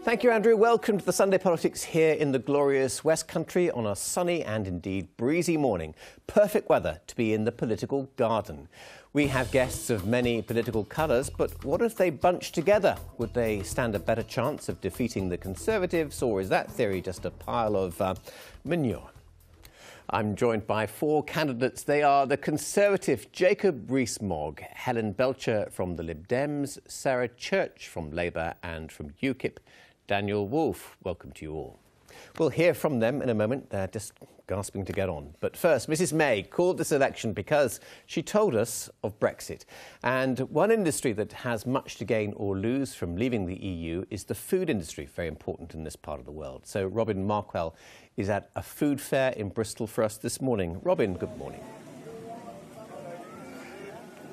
Thank you, Andrew. Welcome to the Sunday Politics here in the glorious West Country on a sunny and indeed breezy morning. Perfect weather to be in the political garden. We have guests of many political colours, but what if they bunch together? Would they stand a better chance of defeating the Conservatives, or is that theory just a pile of manure? I'm joined by four candidates. They are the Conservative Jacob Rees-Mogg, Helen Belcher from the Lib Dems, Sarah Church from Labour, and from UKIP, Daniel Woolf. Welcome to you all. We'll hear from them in a moment. They're just gasping to get on. But first, Mrs May called this election because she told us of Brexit. And one industry that has much to gain or lose from leaving the EU is the food industry, very important in this part of the world. So Robin Markwell is at a food fair in Bristol for us this morning. Robin, good morning.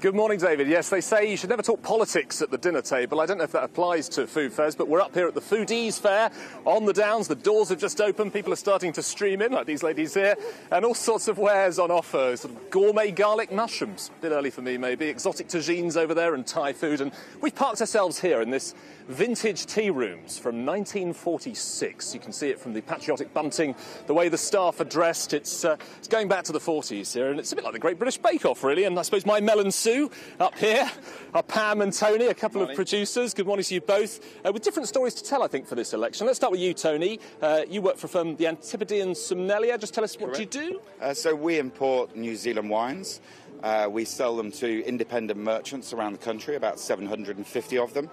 Good morning, David. Yes, they say you should never talk politics at the dinner table. I don't know if that applies to food fairs, but we're up here at the Foodies Fair on the Downs. The doors have just opened. People are starting to stream in, like these ladies here, and all sorts of wares on offer. Sort of gourmet garlic mushrooms, a bit early for me maybe, exotic tagines over there and Thai food. And we've parked ourselves here in this vintage tea rooms from 1946. You can see it from the patriotic bunting, the way the staff are dressed. It's going back to the 40s here, and it's a bit like the Great British Bake Off, really. And I suppose my melon soup up here are Pam and Tony, a couple of producers. Good morning to you both, with different stories to tell, I think, for this election. Let's start with you, Tony. You work for a firm, the Antipodean Somnelia. Just tell us, what do you do? So we import New Zealand wines. We sell them to independent merchants around the country, about 750 of them.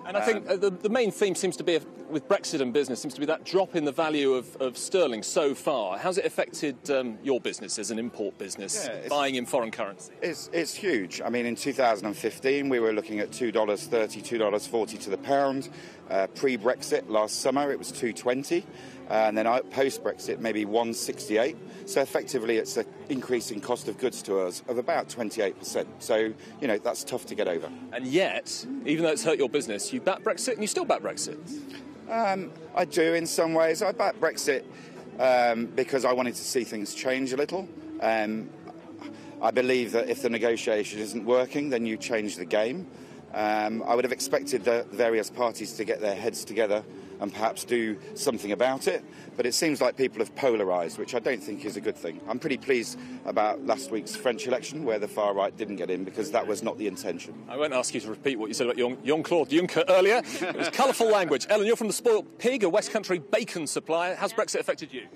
And I think the main theme seems to be, with Brexit and business, seems to be that drop in the value of sterling so far. How's it affected your business as an import business, buying in foreign currency? It's huge. I mean, in 2015, we were looking at $2.30, $2.40 to the pound. Pre-Brexit, last summer, it was $2.20. And then post-Brexit, maybe $1.68. So effectively, it's an increase in cost of goods to us of about 28%. So, you know, that's tough to get over. And yet, even though it's hurt your business, you back Brexit and you still back Brexit? I do in some ways. I back Brexit because I wanted to see things change a little. I believe that if the negotiation isn't working, then you change the game. I would have expected the various parties to get their heads together and perhaps do something about it, but it seems like people have polarised, which I don't think is a good thing. I'm pretty pleased about last week's French election, where the far right didn't get in, because that was not the intention. I won't ask you to repeat what you said about Jean-Claude Juncker earlier. It was colourful language. Ellen, you're from the Spoilt Pig, a West Country bacon supplier. How's Brexit affected you?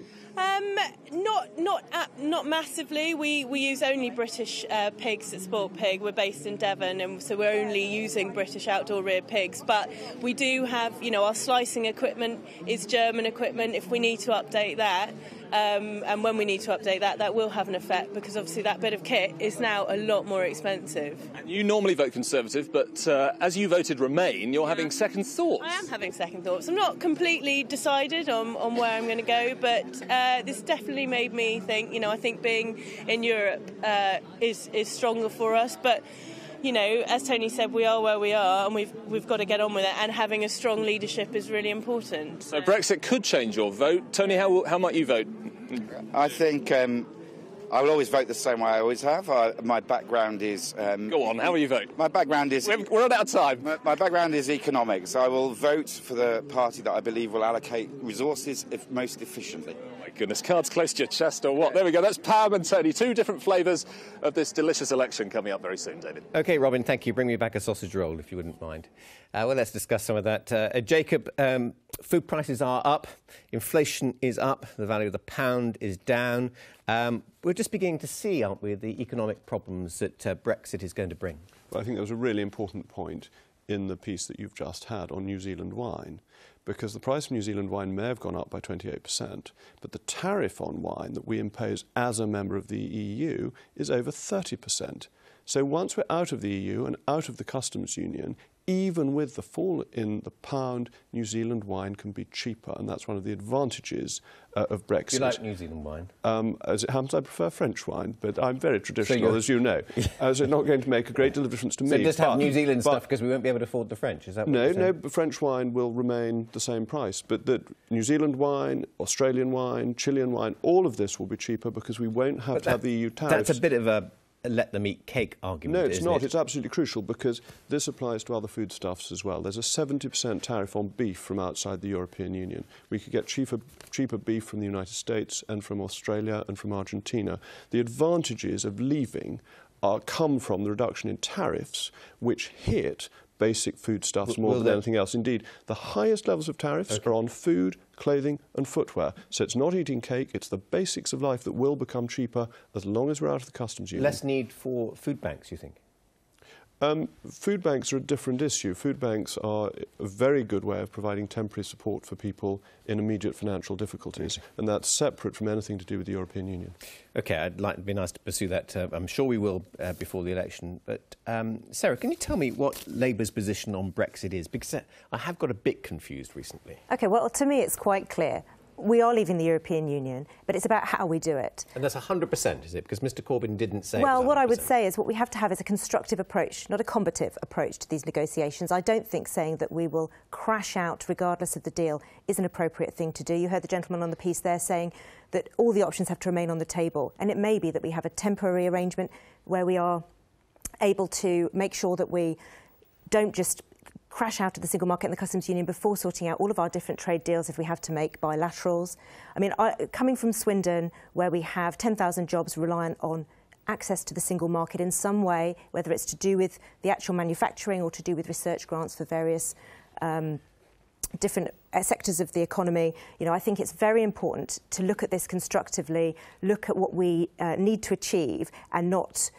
Not massively. We use only British pigs at Spoilt Pig. We're based in Devon, and so we're only using British outdoor reared pigs. But we do have, you know, our slicing equipment is German equipment. If we need to update that, and when we need to update that, that will have an effect, because obviously that bit of kit is now a lot more expensive. And you normally vote Conservative, but as you voted Remain, you're having second thoughts. I am having second thoughts. I'm not completely decided on where I'm going to go, but this definitely made me think, you know, I think being in Europe is stronger for us, but you know, as Tony said, we are where we are, and we've got to get on with it, and having a strong leadership is really important. So Brexit could change your vote. Tony, how might you vote? I think I will always vote the same way I always have. My background is... Go on, how will you vote? My background is... We're out of time. My background is economics. I will vote for the party that I believe will allocate resources most efficiently. Goodness, cards close to your chest or what? There we go, that's Pam and Tony, two different flavours of this delicious election coming up very soon, David. OK, Robin, thank you. Bring me back a sausage roll, if you wouldn't mind. Well, let's discuss some of that. Jacob, food prices are up, inflation is up, the value of the pound is down. We're just beginning to see, aren't we, the economic problems that Brexit is going to bring. Well, I think that was a really important point in the piece that you've just had on New Zealand wine, because the price of New Zealand wine may have gone up by 28%, but the tariff on wine that we impose as a member of the EU is over 30%. So once we're out of the EU and out of the customs union, even with the fall in the pound, New Zealand wine can be cheaper, and that's one of the advantages of Brexit. You like New Zealand wine? As it happens, I prefer French wine, but I'm very traditional, as you know. So it's not going to make a great deal of difference to me. So just have New Zealand stuff because we won't be able to afford the French, is that what you're saying? No, French wine will remain the same price, but that New Zealand wine, Australian wine, Chilean wine, all of this will be cheaper because we won't have to have the EU tariffs. That's a bit of a let them eat cake argument. No, it's not. It? It's absolutely crucial because this applies to other foodstuffs as well. There's a 70% tariff on beef from outside the European Union. We could get cheaper beef from the United States and from Australia and from Argentina. The advantages of leaving come from the reduction in tariffs, which hit basic foodstuffs more than anything else. Indeed, the highest levels of tariffs are on food, clothing and footwear. So it's not eating cake, it's the basics of life that will become cheaper as long as we're out of the customs union. Less need for food banks, you think? Food banks are a different issue. Food banks are a very good way of providing temporary support for people in immediate financial difficulties, and that's separate from anything to do with the European Union. OK, it'd be nice to pursue that. I'm sure we will before the election. But, Sarah, can you tell me what Labour's position on Brexit is? Because I have got a bit confused recently. OK, well, to me it's quite clear. We are leaving the European Union, but it's about how we do it. And that's 100%, is it? Because Mr Corbyn didn't say Well, it was 100%. what I would say is what we have to have is a constructive approach, not a combative approach to these negotiations. I don't think saying that we will crash out regardless of the deal is an appropriate thing to do. You heard the gentleman on the piece there saying that all the options have to remain on the table. And it may be that we have a temporary arrangement where we are able to make sure that we don't just crash out of the single market and the customs union before sorting out all of our different trade deals if we have to make bilaterals. I mean, coming from Swindon, where we have 10,000 jobs reliant on access to the single market in some way, whether it's to do with the actual manufacturing or to do with research grants for various different sectors of the economy, you know, I think it's very important to look at this constructively, look at what we need to achieve and not...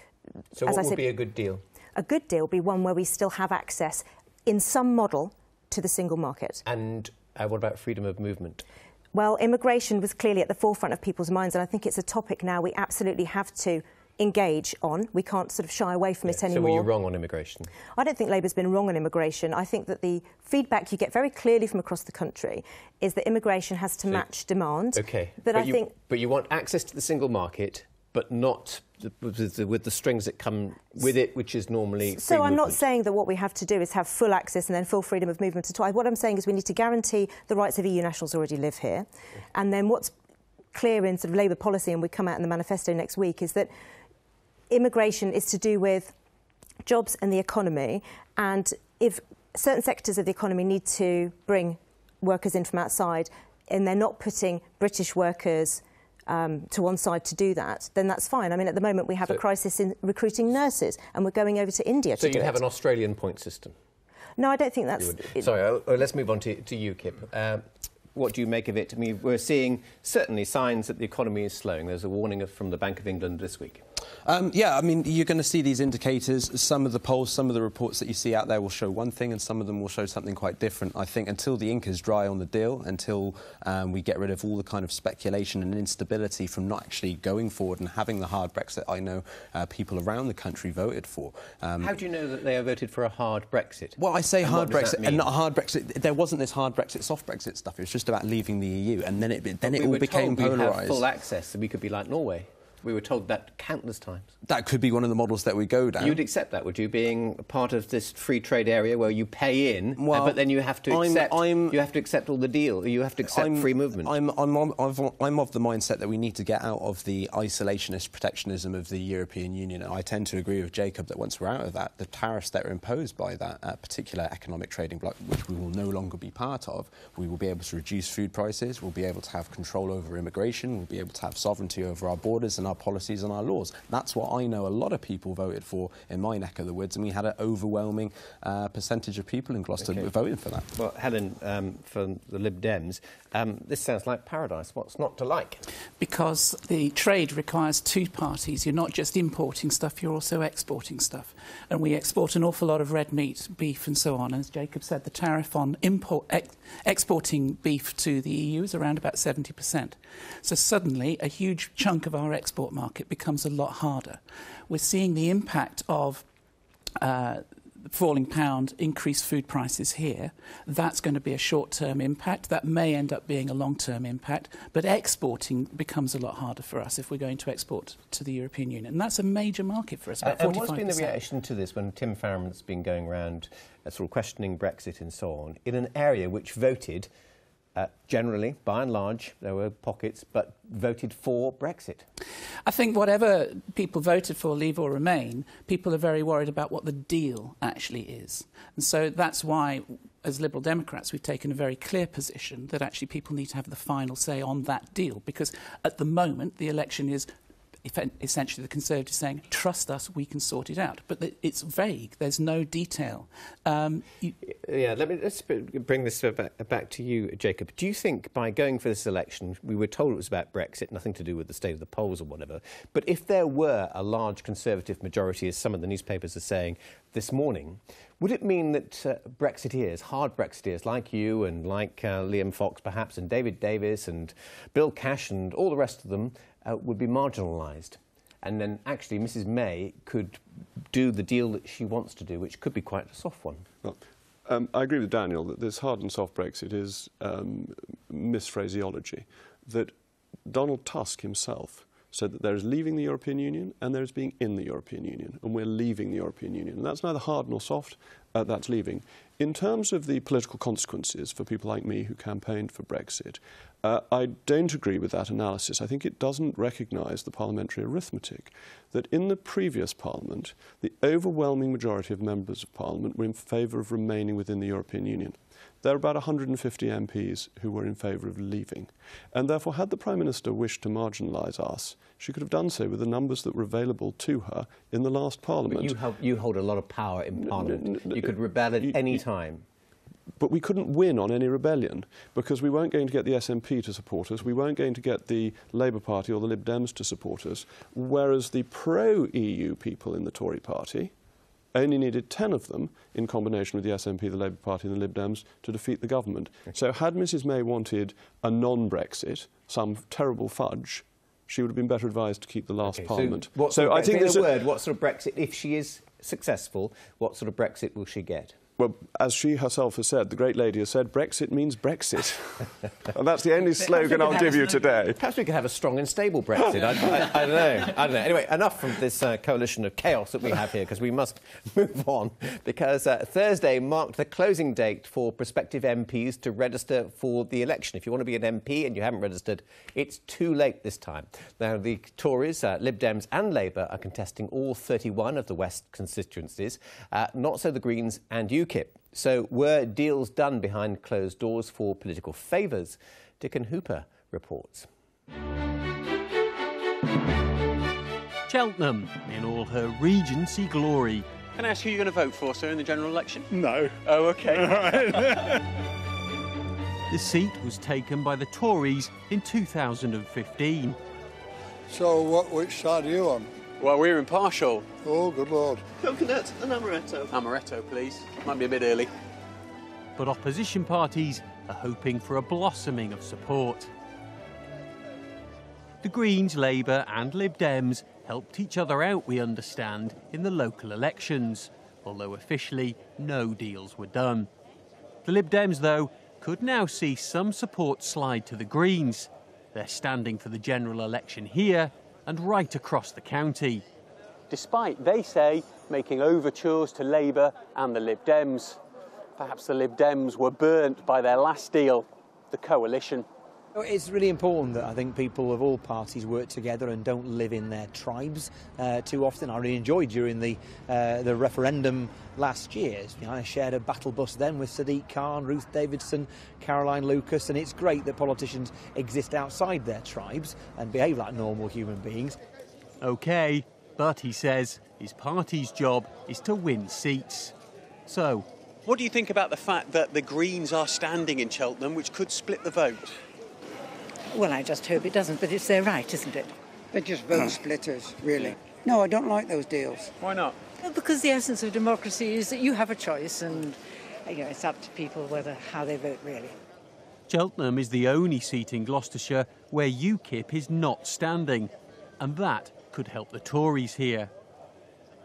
So what would be a good deal? A good deal would be one where we still have access in some model to the single market. And what about freedom of movement? Well, immigration was clearly at the forefront of people's minds, and I think it's a topic now we absolutely have to engage on. We can't sort of shy away from it anymore. So were you wrong on immigration? I don't think Labour's been wrong on immigration. I think that the feedback you get very clearly from across the country is that immigration has to match demand. OK. But you want access to the single market, but not with the strings that come with it, which is normally So I'm movement. not saying that what we have to do is have full access and then full freedom of movement at all. What I'm saying is we need to guarantee the rights of EU nationals who already live here. And then what's clear in sort of Labour policy, and we come out in the manifesto next week, is that immigration is to do with jobs and the economy. And if certain sectors of the economy need to bring workers in from outside and they're not putting British workers to one side to do that, then that's fine. I mean, at the moment we have a crisis in recruiting nurses and we're going over to India to do it. So you'd have an Australian point system? No, I don't think that's... Sorry, let's move on to UKIP. What do you make of it? I mean, we're seeing certainly signs that the economy is slowing. There's a warning from the Bank of England this week. Yeah, I mean, you're going to see these indicators. Some of the polls, some of the reports that you see out there will show one thing and some of them will show something quite different. I think until the ink is dry on the deal, until we get rid of all the kind of speculation and instability from not actually going forward and having the hard Brexit I know people around the country voted for. How do you know that they have voted for a hard Brexit? Well, I say hard Brexit and not a hard Brexit. There wasn't this hard Brexit, soft Brexit stuff. It was just about leaving the EU, and then it all became polarised. We have full access, and we could be like Norway. We were told that countless times. That could be one of the models that we go down. You'd accept that, would you, being part of this free trade area where you pay in, but then you have to accept. You have to accept all the deal. You have to accept free movement. I'm of the mindset that we need to get out of the isolationist protectionism of the European Union. And I tend to agree with Jacob that once we're out of that, the tariffs that are imposed by that particular economic trading bloc, which we will no longer be part of, we will be able to reduce food prices. We'll be able to have control over immigration. We'll be able to have sovereignty over our borders and our policies and our laws. That's what I know a lot of people voted for in my neck of the woods, and we had an overwhelming percentage of people in Gloucester voting for that. Well, Helen, from the Lib Dems, this sounds like paradise. What's not to like? Because the trade requires two parties. You're not just importing stuff, you're also exporting stuff. And we export an awful lot of red meat, beef and so on. As Jacob said, the tariff on exporting beef to the EU is around about 70%. So suddenly a huge chunk of our export market becomes a lot harder. We're seeing the impact of falling pound, increased food prices here. That's going to be a short-term impact. That may end up being a long-term impact. But exporting becomes a lot harder for us if we're going to export to the European Union. And that's a major market for us, about 45%. And what's been the reaction to this when Tim Farron's been going around sort of questioning Brexit and so on, in an area which voted generally, by and large, there were pockets, but voted for Brexit. I think whatever people voted for, Leave or Remain, people are very worried about what the deal actually is. And so that's why, as Liberal Democrats, we've taken a very clear position that actually people need to have the final say on that deal, because at the moment the election is essentially the Conservatives saying, trust us, we can sort it out. But it's vague. There's no detail. Let's bring this back to you, Jacob. Do you think by going for this election, we were told it was about Brexit, nothing to do with the state of the polls or whatever, but if there were a large Conservative majority, as some of the newspapers are saying this morning, would it mean that Brexiteers, hard Brexiteers like you and like Liam Fox perhaps, and David Davis and Bill Cash and all the rest of them would be marginalised? And then actually Mrs May could do the deal that she wants to do, which could be quite a soft one. Well, I agree with Daniel that this hard and soft Brexit is misphraseology. That Donald Tusk himself said that there is leaving the European Union and there is being in the European Union, and we're leaving the European Union. And that's neither hard nor soft, that's leaving. In terms of the political consequences for people like me who campaigned for Brexit, I don't agree with that analysis. I think it doesn't recognise the parliamentary arithmetic that in the previous Parliament, the overwhelming majority of members of Parliament were in favour of remaining within the European Union. There are about 150 MPs who were in favour of leaving. And therefore, had the Prime Minister wished to marginalise us, she could have done so with the numbers that were available to her in the last Parliament. But you hold a lot of power in Parliament. You could rebel at any time. But we couldn't win on any rebellion because we weren't going to get the SNP to support us, we weren't going to get the Labour Party or the Lib Dems to support us, whereas the pro-EU people in the Tory party only needed 10 of them, in combination with the SNP, the Labour Party and the Lib Dems, to defeat the government. Okay. So had Mrs May wanted a non-Brexit, some terrible fudge, she would have been better advised to keep the last Parliament. So I think in a word, what sort of Brexit, if she is successful, what sort of Brexit will she get? Well, as she herself has said, the great lady has said, Brexit means Brexit. And that's the only slogan I'll give you today. Perhaps we could have a strong and stable Brexit. I don't know. Anyway, enough from this coalition of chaos that we have here, because we must move on. Because Thursday marked the closing date for prospective MPs to register for the election. If you want to be an MP and you haven't registered, it's too late this time. Now, the Tories, Lib Dems and Labour are contesting all 31 of the West constituencies, not so the Greens and UKIP. So were deals done behind closed doors for political favours? Dickon Hooper reports. Cheltenham in all her Regency glory. Can I ask who you're going to vote for, sir, in the general election? No. Oh, OK. The seat was taken by the Tories in 2015. So which side are you on? Well, we're impartial. Oh, good Lord. Coconut and amaretto. Amaretto, please. Might be a bit early. But opposition parties are hoping for a blossoming of support. The Greens, Labour and Lib Dems helped each other out, we understand, in the local elections, although officially no deals were done. The Lib Dems, though, could now see some support slide to the Greens. They're standing for the general election here and right across the county. Despite, they say, making overtures to Labour and the Lib Dems. Perhaps the Lib Dems were burnt by their last deal, the coalition. It's really important that I think people of all parties work together and don't live in their tribes too often. I really enjoyed during the referendum last year. I shared a battle bus then with Sadiq Khan, Ruth Davidson, Caroline Lucas, and it's great that politicians exist outside their tribes and behave like normal human beings. OK, but he says his party's job is to win seats. So, what do you think about the fact that the Greens are standing in Cheltenham, which could split the vote? Well, I just hope it doesn't, but it's their right, isn't it? They're just vote splitters, really. No, I don't like those deals. Why not? Well, because the essence of democracy is that you have a choice and, it's up to people how they vote, really. Cheltenham is the only seat in Gloucestershire where UKIP is not standing, and that could help the Tories here.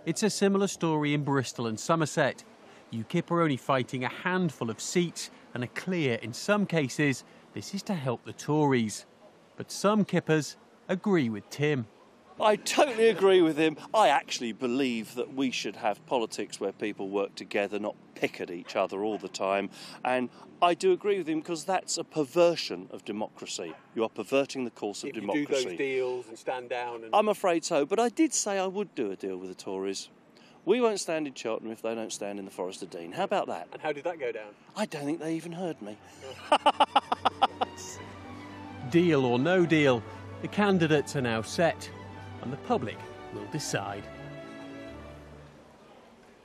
It's a similar story in Bristol and Somerset. UKIP are only fighting a handful of seats and are clear in some cases this is to help the Tories. But some kippers agree with Tim. I totally agree with him. I actually believe that we should have politics where people work together, not pick at each other all the time. And I do agree with him because that's a perversion of democracy. You are perverting the course of democracy. You do those deals and stand down. And... I'm afraid so, but I did say I would do a deal with the Tories. We won't stand in Cheltenham if they don't stand in the Forest of Dean. How about that? And how did that go down? I don't think they even heard me. Deal or no deal, the candidates are now set, and the public will decide.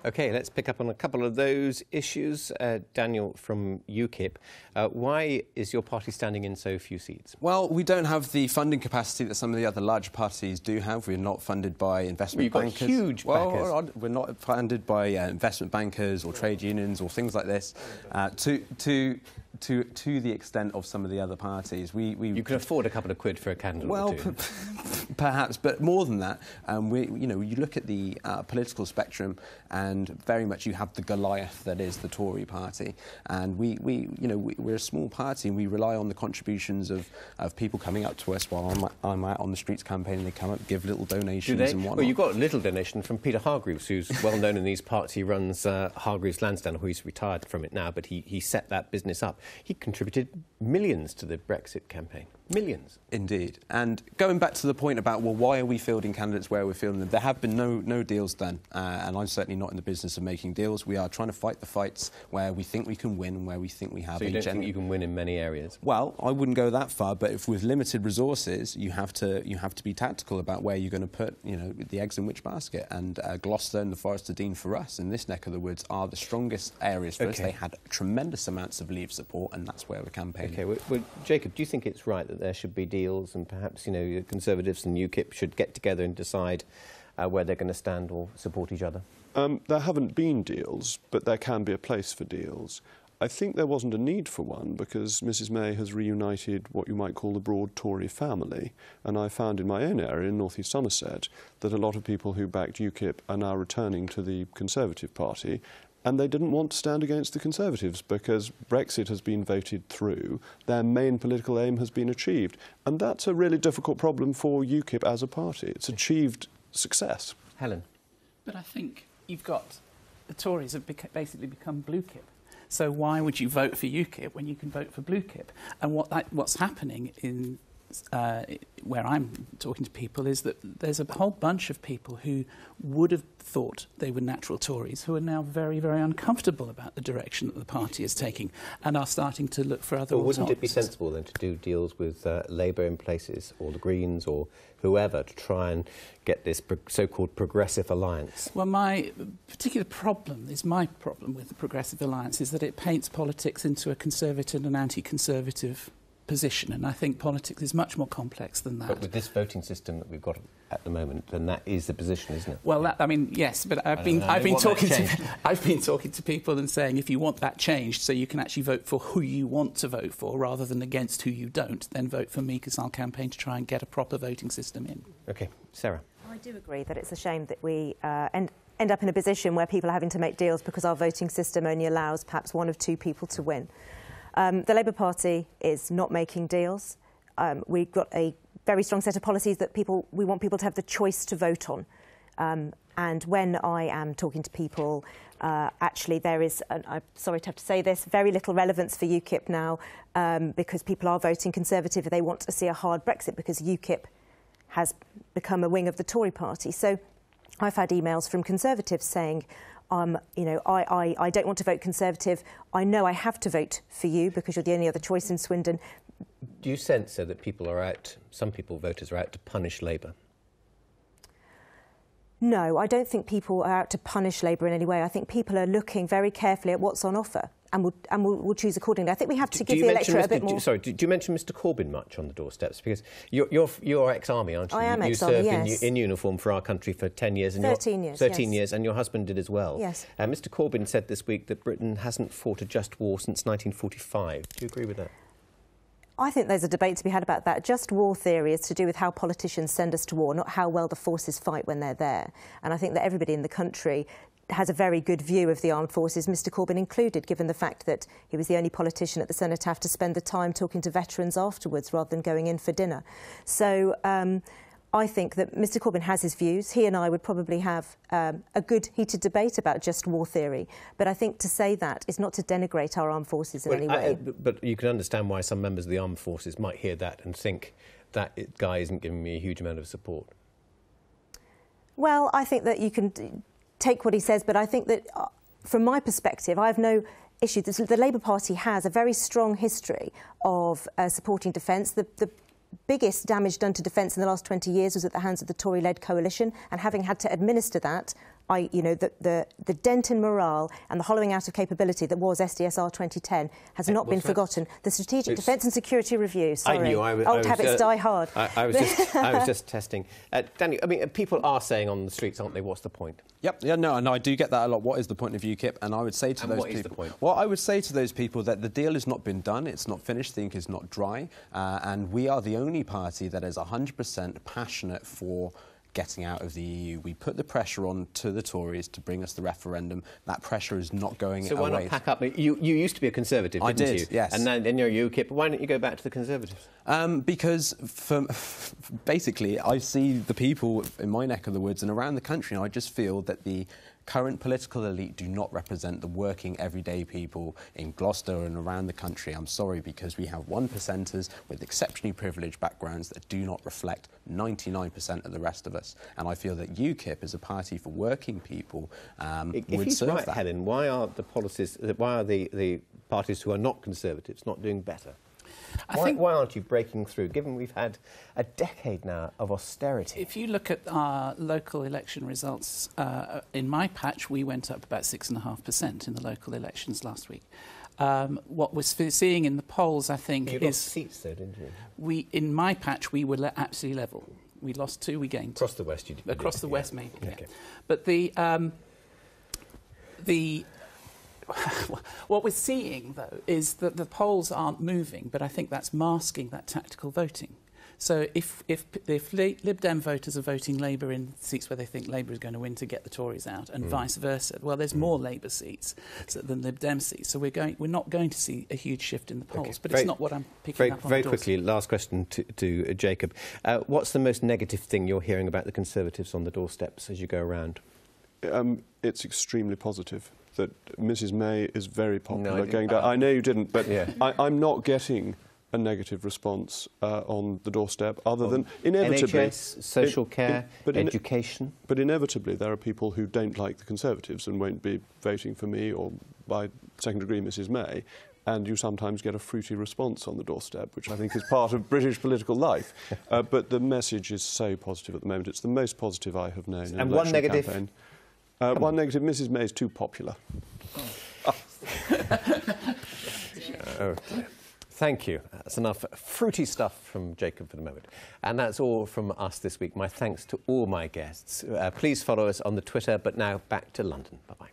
OK, let's pick up on a couple of those issues. Daniel from UKIP, why is your party standing in so few seats? Well, we don't have the funding capacity that some of the other larger parties do have. We're not funded by investment bankers. You've got huge backers. Well, we're not funded by investment bankers or trade unions or things like this. To the extent of some of the other parties, you can afford a couple of quid for a candle. Well, or two. Perhaps, but more than that, you look at the political spectrum, and very much you have the Goliath that is the Tory party, and we're a small party, and we rely on the contributions of people coming up to us while I'm out on the streets campaigning. They come up, give little donations and whatnot. Well, you got a little donation from Peter Hargreaves, who's well known in these parts. He runs Hargreaves Lansdowne, who he's retired from it now, but he set that business up. He contributed millions to the Brexit campaign. Millions. Indeed. And going back to the point about, well, why are we fielding candidates where we're fielding them? There have been no deals done, and I'm certainly not in the business of making deals. We are trying to fight the fights where we think we can win and where we think we have so you don't think you can win in many areas? Well, I wouldn't go that far, but if with limited resources, you have to be tactical about where you're going to put, the eggs in which basket. And Gloucester and the Forest of Dean for us in this neck of the woods are the strongest areas for us. They had tremendous amounts of Leave support, and that's where we're campaigning. OK, well, Jacob, do you think it's right that there should be deals, and perhaps, Conservatives and UKIP should get together and decide where they're going to stand or support each other? There haven't been deals, but there can be a place for deals. I think there wasn't a need for one because Mrs May has reunited what you might call the broad Tory family, and I found in my own area, in North East Somerset, that a lot of people who backed UKIP are now returning to the Conservative Party, and they didn't want to stand against the Conservatives because Brexit has been voted through, their main political aim has been achieved, and that's a really difficult problem for UKIP as a party. It's achieved success. Helen? But I think you've got... The Tories have basically become Blue Kip. So why would you vote for UKIP when you can vote for Blue Kip? And what's happening in where I'm talking to people is that there's a whole bunch of people who would have thought they were natural Tories who are now very, very uncomfortable about the direction that the party is taking and are starting to look for other alternatives. Wouldn't it be sensible then to do deals with Labour in places, or the Greens, or whoever, to try and get this so-called progressive alliance? Well, my particular problem with the progressive alliance is that it paints politics into a conservative and anti-conservative position, and I think politics is much more complex than that. But with this voting system that we've got at the moment, then that is the position, isn't it? Well, yes, but I've been talking to people and saying if you want that changed, so you can actually vote for who you want to vote for rather than against who you don't, then vote for me because I'll campaign to try and get a proper voting system in. OK, Sarah. I do agree that it's a shame that we end up in a position where people are having to make deals because our voting system only allows perhaps one of two people to win. The Labour Party is not making deals. We've got a very strong set of policies that we want people to have the choice to vote on. And when I am talking to people, actually there is, I'm sorry to have to say this, very little relevance for UKIP now because people are voting Conservative. They want to see a hard Brexit because UKIP has become a wing of the Tory party. So I've had emails from Conservatives saying, I don't want to vote Conservative. I know I have to vote for you because you're the only other choice in Swindon. Do you sense that some voters are out to punish Labour? No, I don't think people are out to punish Labour in any way. I think people are looking very carefully at what's on offer and will choose accordingly. I think we have to give the electorate a bit more... Sorry, do you mention Mr Corbyn much on the doorsteps? Because you're ex-army, aren't you? I am ex-army, yes. You served in uniform for our country for 10 years. And 13 years, 13 yes. years, and your husband did as well. Yes. Mr Corbyn said this week that Britain hasn't fought a just war since 1945. Do you agree with that? I think there's a debate to be had about that. Just war theory is to do with how politicians send us to war, not how well the forces fight when they're there. And I think that everybody in the country has a very good view of the armed forces, Mr Corbyn included, given the fact that he was the only politician at the cenotaph to spend the time talking to veterans afterwards rather than going in for dinner. So I think that Mr Corbyn has his views. He and I would probably have a good heated debate about just war theory. But I think to say that is not to denigrate our armed forces in any way. But you can understand why some members of the armed forces might hear that and think that guy isn't giving me a huge amount of support. Well, I think that you can take what he says, but I think that from my perspective, I have no issue. The Labour Party has a very strong history of supporting defence. The biggest damage done to defence in the last 20 years was at the hands of the Tory-led coalition, and having had to administer that, the dent in morale and the hollowing out of capability that was SDSR 2010 has not been forgotten. The Strategic Defence and Security Review, sorry. Old habits die hard. I was just testing. Danny, I mean, people are saying on the streets, aren't they, what's the point? Yep, yeah, no, I do get that a lot. What is the point of UKIP? And I would say to those people... what is the point? Well, I would say to those people that the deal has not been done, it's not finished, the ink is not dry, and we are the only party that is 100% passionate for getting out of the EU. We put the pressure on to the Tories to bring us the referendum. That pressure is not going away. So why not pack up? You used to be a Conservative, didn't you? I did, yes. And then you're UKIP. Why don't you go back to the Conservatives? Because basically I see the people in my neck of the woods and around the country, and I just feel that the current political elite do not represent the working, everyday people in Gloucester and around the country. I'm sorry, because we have 1%ers with exceptionally privileged backgrounds that do not reflect 99% of the rest of us. And I feel that UKIP, as a party for working people, would serve that. Helen, why are the parties who are not Conservatives not doing better? Why aren't you breaking through, given we've had a decade now of austerity? If you look at our local election results, in my patch, we went up about 6.5% in the local elections last week. What we're seeing in the polls, I think, you lost seats, though, didn't you? In my patch, we were absolutely level. We lost 2, we gained 2. Across the West, you did. Across the West, maybe. Okay. Yeah. But what we're seeing, though, is that the polls aren't moving, but I think that's masking that tactical voting. So if Lib Dem voters are voting Labour in seats where they think Labour is going to win to get the Tories out, and vice versa, well, there's more Labour seats than Lib Dem seats. So we're not going to see a huge shift in the polls, but it's not what I'm picking up on. Very quickly, last question to Jacob. What's the most negative thing you're hearing about the Conservatives on the doorsteps as you go around? It's extremely positive that Mrs May is very popular. No, I know you didn't, but yeah. I'm not getting a negative response on the doorstep, other than inevitably... NHS, social care, education. But inevitably there are people who don't like the Conservatives and won't be voting for me or, by second degree, Mrs May, and you sometimes get a fruity response on the doorstep, which I think is part of British political life. But the message is so positive at the moment. It's the most positive I have known in an election campaign. One negative, Mrs May is too popular. Thank you. That's enough fruity stuff from Jacob for the moment. And that's all from us this week. My thanks to all my guests. Please follow us on the Twitter, but now back to London. Bye-bye.